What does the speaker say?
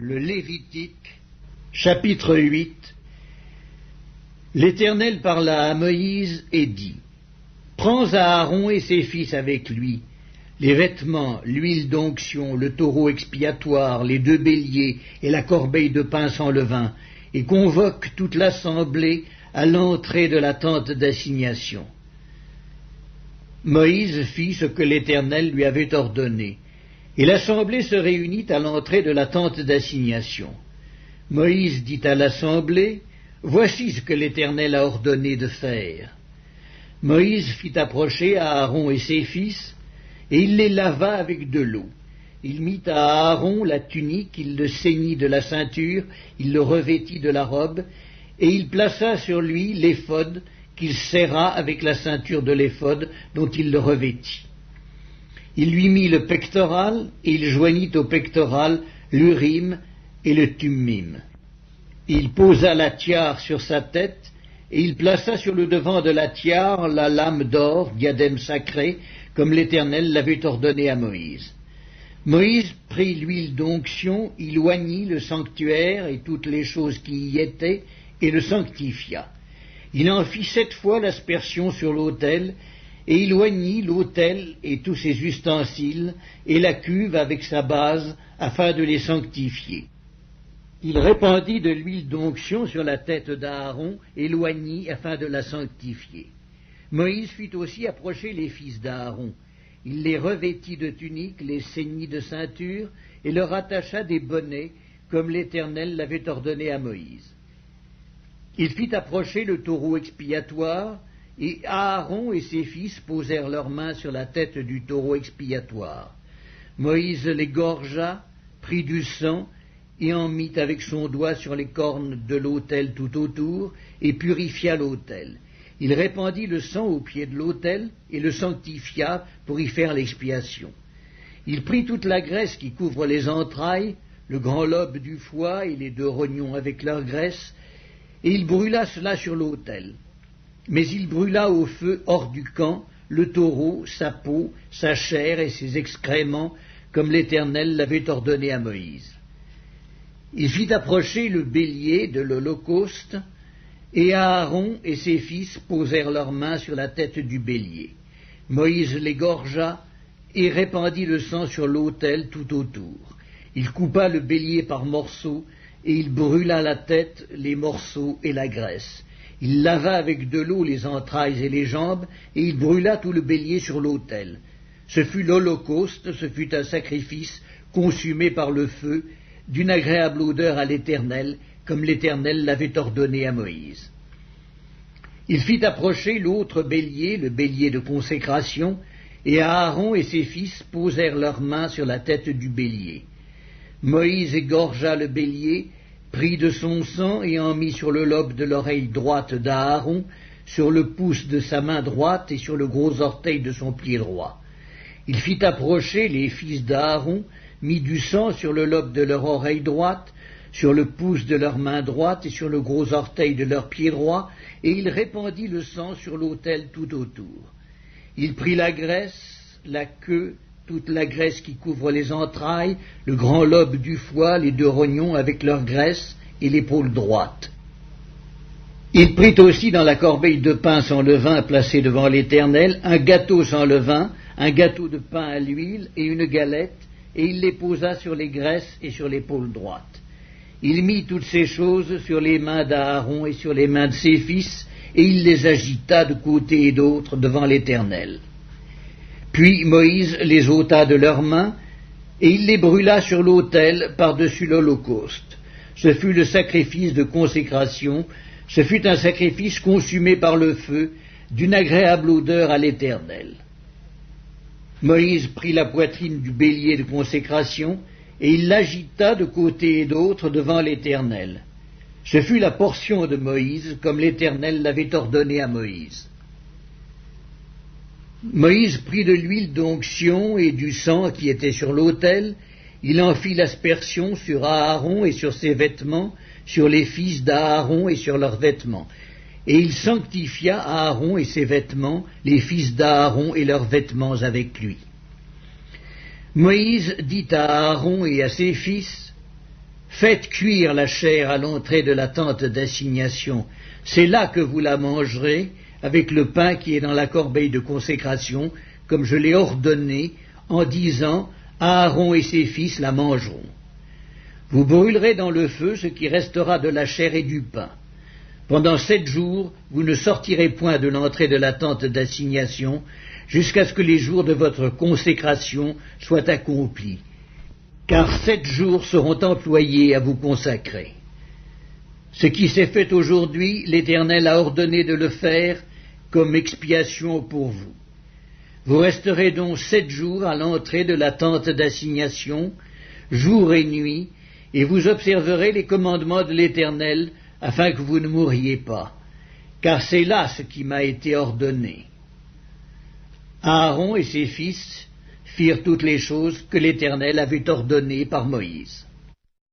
Le Lévitique, chapitre 8. L'Éternel parla à Moïse et dit: Prends Aaron et ses fils avec lui, les vêtements, l'huile d'onction, le taureau expiatoire, les 2 béliers et la corbeille de pain sans levain, et convoque toute l'assemblée à l'entrée de la tente d'assignation. Moïse fit ce que l'Éternel lui avait ordonné, et l'assemblée se réunit à l'entrée de la tente d'assignation. Moïse dit à l'assemblée: Voici ce que l'Éternel a ordonné de faire. Moïse fit approcher Aaron et ses fils, et il les lava avec de l'eau. Il mit à Aaron la tunique, il le ceignit de la ceinture, il le revêtit de la robe, et il plaça sur lui l'éphod qu'il serra avec la ceinture de l'éphod dont il le revêtit. Il lui mit le pectoral, et il joignit au pectoral l'Urim et le Thummim. Il posa la tiare sur sa tête, et il plaça sur le devant de la tiare la lame d'or, diadème sacré, comme l'Éternel l'avait ordonné à Moïse. Moïse prit l'huile d'onction, il oignit le sanctuaire et toutes les choses qui y étaient, et le sanctifia. Il en fit 7 fois l'aspersion sur l'autel, et il oignit l'autel et tous ses ustensiles, et la cuve avec sa base, afin de les sanctifier. Il répandit de l'huile d'onction sur la tête d'Aaron, et l'oignit afin de la sanctifier. Moïse fit aussi approcher les fils d'Aaron. Il les revêtit de tuniques, les ceignit de ceinture, et leur attacha des bonnets, comme l'Éternel l'avait ordonné à Moïse. Il fit approcher le taureau expiatoire, et Aaron et ses fils posèrent leurs mains sur la tête du taureau expiatoire. Moïse l'égorgea, prit du sang, et en mit avec son doigt sur les cornes de l'autel tout autour, et purifia l'autel. Il répandit le sang au pied de l'autel, et le sanctifia pour y faire l'expiation. Il prit toute la graisse qui couvre les entrailles, le grand lobe du foie et les 2 rognons avec leur graisse, et il brûla cela sur l'autel. Mais il brûla au feu hors du camp le taureau, sa peau, sa chair et ses excréments, comme l'Éternel l'avait ordonné à Moïse. Il fit approcher le bélier de l'holocauste, et Aaron et ses fils posèrent leurs mains sur la tête du bélier. Moïse l'égorgea et répandit le sang sur l'autel tout autour. Il coupa le bélier par morceaux, et il brûla la tête, les morceaux et la graisse. Il lava avec de l'eau les entrailles et les jambes, et il brûla tout le bélier sur l'autel. Ce fut l'holocauste, ce fut un sacrifice consumé par le feu, d'une agréable odeur à l'Éternel, comme l'Éternel l'avait ordonné à Moïse. Il fit approcher l'autre bélier, le bélier de consécration, et Aaron et ses fils posèrent leurs mains sur la tête du bélier. Moïse égorgea le bélier, prit de son sang et en mit sur le lobe de l'oreille droite d'Aaron, sur le pouce de sa main droite et sur le gros orteil de son pied droit. Il fit approcher les fils d'Aaron, mit du sang sur le lobe de leur oreille droite, sur le pouce de leur main droite et sur le gros orteil de leur pied droit, et il répandit le sang sur l'autel tout autour. Il prit la graisse, la queue, toute la graisse qui couvre les entrailles, le grand lobe du foie, les 2 rognons avec leur graisse et l'épaule droite. Il prit aussi dans la corbeille de pain sans levain placée devant l'Éternel un gâteau sans levain, un gâteau de pain à l'huile et une galette, et il les posa sur les graisses et sur l'épaule droite. Il mit toutes ces choses sur les mains d'Aaron et sur les mains de ses fils, et il les agita de côté et d'autre devant l'Éternel. Puis Moïse les ôta de leurs mains, et il les brûla sur l'autel par-dessus l'holocauste. Ce fut le sacrifice de consécration, ce fut un sacrifice consumé par le feu, d'une agréable odeur à l'Éternel. Moïse prit la poitrine du bélier de consécration, et il l'agita de côté et d'autre devant l'Éternel. Ce fut la portion de Moïse, comme l'Éternel l'avait ordonné à Moïse. Moïse prit de l'huile d'onction et du sang qui était sur l'autel, il en fit l'aspersion sur Aaron et sur ses vêtements, sur les fils d'Aaron et sur leurs vêtements. Et il sanctifia Aaron et ses vêtements, les fils d'Aaron et leurs vêtements avec lui. Moïse dit à Aaron et à ses fils: Faites cuire la chair à l'entrée de la tente d'assignation. C'est là que vous la mangerez, avec le pain qui est dans la corbeille de consécration, comme je l'ai ordonné, en disant, Aaron et ses fils la mangeront. Vous brûlerez dans le feu ce qui restera de la chair et du pain. Pendant 7 jours, vous ne sortirez point de l'entrée de la tente d'assignation, jusqu'à ce que les jours de votre consécration soient accomplis. Car 7 jours seront employés à vous consacrer. Ce qui s'est fait aujourd'hui, l'Éternel a ordonné de le faire comme expiation pour vous. Vous resterez donc 7 jours à l'entrée de la tente d'assignation, jour et nuit, et vous observerez les commandements de l'Éternel, afin que vous ne mouriez pas, car c'est là ce qui m'a été ordonné. Aaron et ses fils firent toutes les choses que l'Éternel avait ordonnées par Moïse.